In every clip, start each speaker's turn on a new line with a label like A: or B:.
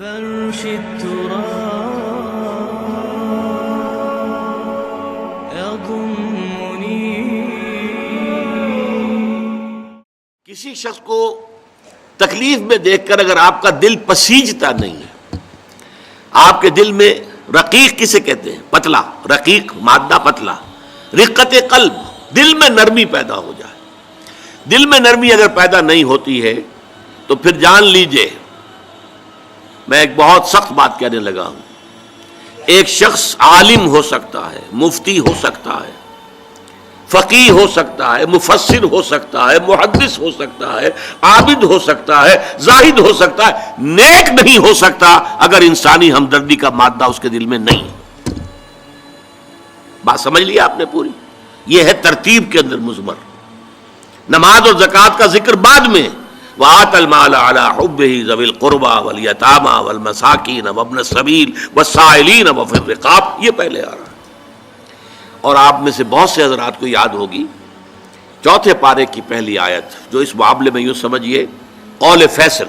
A: فرش التراب يضمني.
B: کسی شخص کو تکلیف میں دیکھ کر اگر آپ کا دل پسیجتا نہیں ہے، آپ کے دل میں رقیق کسے کہتے ہیں؟ پتلا، رقیق مادہ پتلا، رقت قلب، دل میں نرمی پیدا ہو جائے. دل میں نرمی اگر پیدا نہیں ہوتی ہے تو پھر جان لیجئے، میں ایک بہت سخت بات کہنے لگا ہوں، ایک شخص عالم ہو سکتا ہے، مفتی ہو سکتا ہے، فقیہ ہو سکتا ہے، مفسر ہو سکتا ہے، محدث ہو سکتا ہے، عابد ہو سکتا ہے، زاہد ہو سکتا ہے، نیک نہیں ہو سکتا اگر انسانی ہمدردی کا مادہ اس کے دل میں نہیں ہے. بات سمجھ لی آپ نے پوری؟ یہ ہے ترتیب کے اندر مضمر. نماز اور زکوٰۃ کا ذکر بعد میں، وآت المال علی حبہ ذوی القربى والیتامى والمساکین وابن السبیل والسائلین وفی الرقاب، یہ پہلے آ رہا ہے. اور آپ میں سے بہت سے حضرات کو یاد ہوگی چوتھے پارے کی پہلی آیت، جو اس معاملے میں یوں سمجھیے قول فیصل،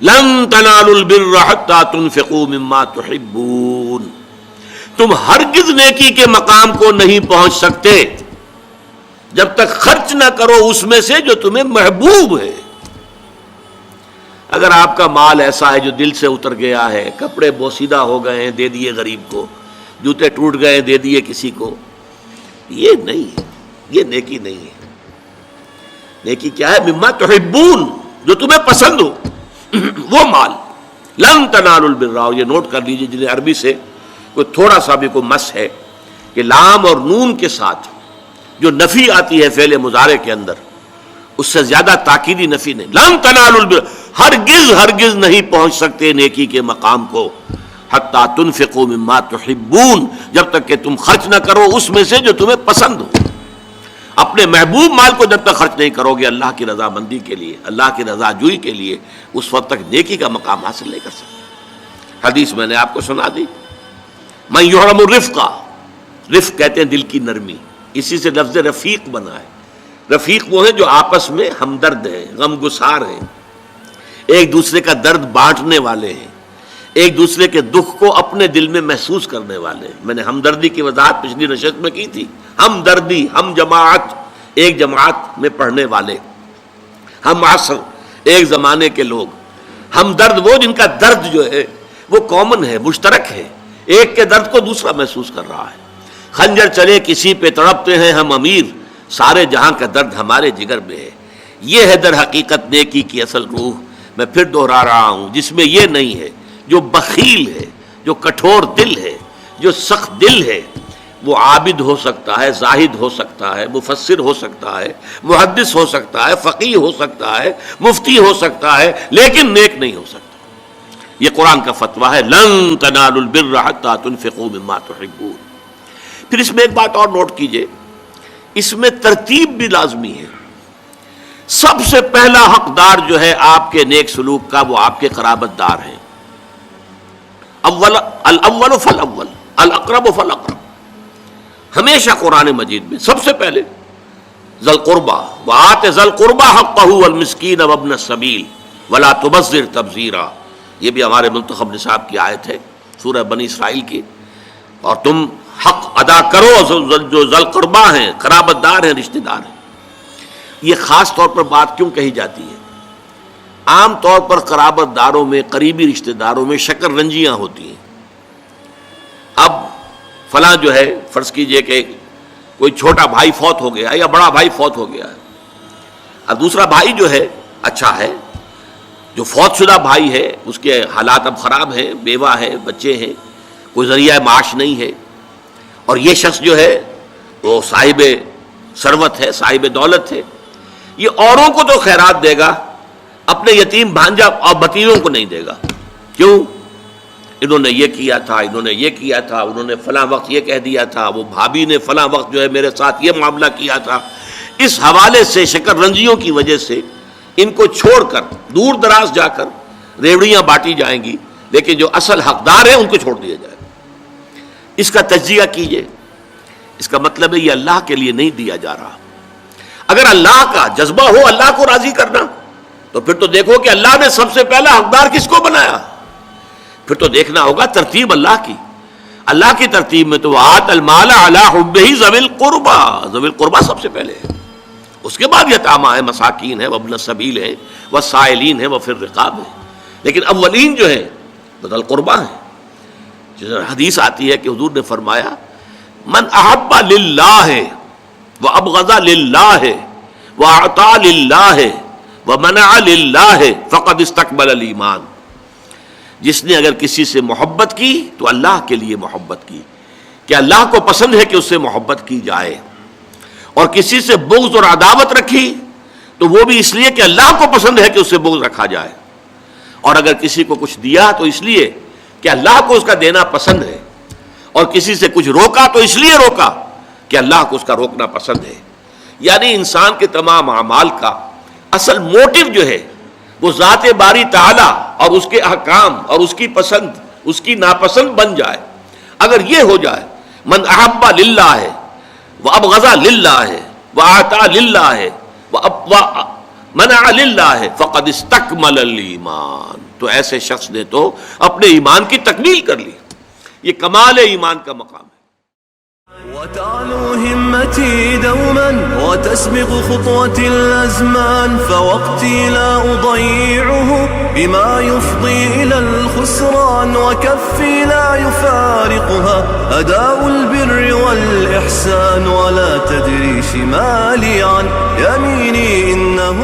B: لن تنالوا البر حتى تنفقوا مما تحبون. تم ہرگز نیکی کے مقام کو نہیں پہنچ سکتے جب تک خرچ نہ کرو اس میں سے جو تمہیں محبوب ہے. اگر آپ کا مال ایسا ہے جو دل سے اتر گیا ہے، کپڑے بوسیدہ ہو گئے ہیں دے دیے غریب کو، جوتے ٹوٹ گئے دے دیے کسی کو، یہ نہیں ہے، یہ نیکی نہیں ہے. نیکی کیا ہے؟ مما تحبون، جو تمہیں پسند ہو وہ مال. لن تنالوا البر، یہ نوٹ کر لیجیے جنہیں عربی سے کوئی تھوڑا سا بھی کوئی مس ہے کہ لام اور نون کے ساتھ جو نفی آتی ہے فعل مضارع کے اندر، اس سے زیادہ تاکیدی نفی نہیں. لن تنالوا البر، ہرگز ہرگز نہیں پہنچ سکتے نیکی کے مقام کو، حتی تنفقوا مما تحبون، جب تک کہ تم خرچ نہ کرو اس میں سے جو تمہیں پسند ہو. اپنے محبوب مال کو جب تک خرچ نہیں کرو گے اللہ کی رضا مندی کے لیے، اللہ کی رضا جوئی کے لیے، اس وقت تک نیکی کا مقام حاصل نہیں کر سکتے. حدیث میں نے آپ کو سنا دی، من یحرم الرفق، رفق کہتے ہیں دل کی نرمی، اسی سے لفظ رفیق بنا ہے. رفیق وہ ہیں جو آپس میں ہمدرد ہیں، غم گسار ہیں، ایک دوسرے کا درد بانٹنے والے ہیں، ایک دوسرے کے دکھ کو اپنے دل میں محسوس کرنے والے ہیں. میں نے ہمدردی کی وضاحت پچھلی نشست میں کی تھی. ہمدردی، ہم جماعت، ایک جماعت میں پڑھنے والے، ہم عصر، ایک زمانے کے لوگ. ہمدرد وہ جن کا درد جو ہے وہ کامن ہے، مشترک ہے، ایک کے درد کو دوسرا محسوس کر رہا ہے. خنجر چلے کسی پہ تڑپتے ہیں ہم امیر، سارے جہاں کا درد ہمارے جگر میں ہے. یہ ہے در حقیقت نیکی کی اصل روح. میں پھر دوہرا رہا ہوں، جس میں یہ نہیں ہے، جو بخیل ہے، جو کٹھور دل ہے، جو سخت دل ہے، وہ عابد ہو سکتا ہے، زاہد ہو سکتا ہے، مفسر ہو سکتا ہے، محدث ہو سکتا ہے، فقیہ ہو سکتا ہے، مفتی ہو سکتا ہے، لیکن نیک نہیں ہو سکتا. یہ قرآن کا فتویٰ ہے، لن تنالوا البر حتى تنفقوا مما تحبون. پھر اس میں ایک بات اور نوٹ کیجئے، اس میں ترتیب بھی لازمی ہے. سب سے پہلا حقدار جو ہے آپ کے نیک سلوک کا وہ آپ کے قرابت دار ہیں. الاول فالاول، الاقرب فالاقرب. ہمیشہ قرآن مجید میں سب سے پہلے ذی القربى، وآت ذی القربى حقہ والمسکین وابن السبیل ولا تبذر تبذیرا. یہ بھی ہمارے منتخب نصاب کی آیت ہے سورہ بنی اسرائیل کی. اور تم حق ادا کرو جو ذی القربى ہیں، قرابت دار ہیں، رشتہ دار ہیں. یہ خاص طور پر بات کیوں کہی جاتی ہے؟ عام طور پر قرابت داروں میں، قریبی رشتہ داروں میں شکر رنجیاں ہوتی ہیں. اب فلاں جو ہے، فرض کیجئے کہ کوئی چھوٹا بھائی فوت ہو گیا یا بڑا بھائی فوت ہو گیا ہے. اب دوسرا بھائی جو ہے اچھا ہے، جو فوت شدہ بھائی ہے اس کے حالات اب خراب ہیں، بیوہ ہے، بچے ہیں، کوئی ذریعہ معاش نہیں ہے. اور یہ شخص جو ہے وہ صاحب ثروت ہے، صاحب دولت ہے. یہ اوروں کو تو خیرات دے گا، اپنے یتیم بھانجا اور بھتیجوں کو نہیں دے گا. کیوں؟ انہوں نے یہ کیا تھا، انہوں نے یہ کیا تھا، انہوں نے فلاں وقت یہ کہہ دیا تھا، وہ بھابھی نے فلاں وقت جو ہے میرے ساتھ یہ معاملہ کیا تھا. اس حوالے سے شکر رنجیوں کی وجہ سے ان کو چھوڑ کر دور دراز جا کر ریوڑیاں بانٹی جائیں گی، لیکن جو اصل حقدار ہیں ان کو چھوڑ دیا جائے. اس کا تجزیہ کیجئے. اس کا مطلب ہے یہ اللہ کے لیے نہیں دیا جا رہا. اگر اللہ کا جذبہ ہو اللہ کو راضی کرنا تو پھر تو دیکھو کہ اللہ نے سب سے پہلا حقدار کس کو بنایا. پھر تو دیکھنا ہوگا ترتیب اللہ کی. اللہ کی ترتیب میں تو آت المال علی حبہ ذوی القربى، ذوی القربى سب سے پہلے ہے، اس کے بعد یتامى ہے، مساکین ہے، وابن السبیل ہے، والسائلین ہے، وفی الرقاب ہے. لیکن اولین جو ہے ذوی القربى ہے. حدیث آتی ہے کہ حضور نے فرمایا من احب للہ وابغض للہ واعطى للہ ومنع للہ فقد استقبل الایمان. جس نے اگر کسی سے محبت کی تو اللہ کے لیے محبت کی، کہ اللہ کو پسند ہے کہ اس سے محبت کی جائے، اور کسی سے بغض اور عداوت رکھی تو وہ بھی اس لیے کہ اللہ کو پسند ہے کہ اس سے بغض رکھا جائے، اور اگر کسی کو کچھ دیا تو اس لیے کہ اللہ کو اس کا دینا پسند ہے، اور کسی سے کچھ روکا تو اس لیے روکا کہ اللہ کو اس کا روکنا پسند ہے. یعنی انسان کے تمام اعمال کا اصل موٹو جو ہے وہ ذات باری تعالی اور اس کے احکام اور اس کی پسند اس کی ناپسند بن جائے. اگر یہ ہو جائے من احب للہ ہے وابغض للہ ہے واعطى للہ ہے ومنع للہ ہے فقد استکمل الایمان، تو ایسے شخص نے تو اپنے ایمان کی تکمیل کر لی. یہ کمال ایمان کا مقام ہے.
C: وتعلو همتي دوما وتسبق خطوتي الأزمان، فوقتي لا أضيعه بما يفضي إلى الخسران، وكفي لا يفارقها أداء البر والإحسان، ولا تدري شمالي عن يميني إنه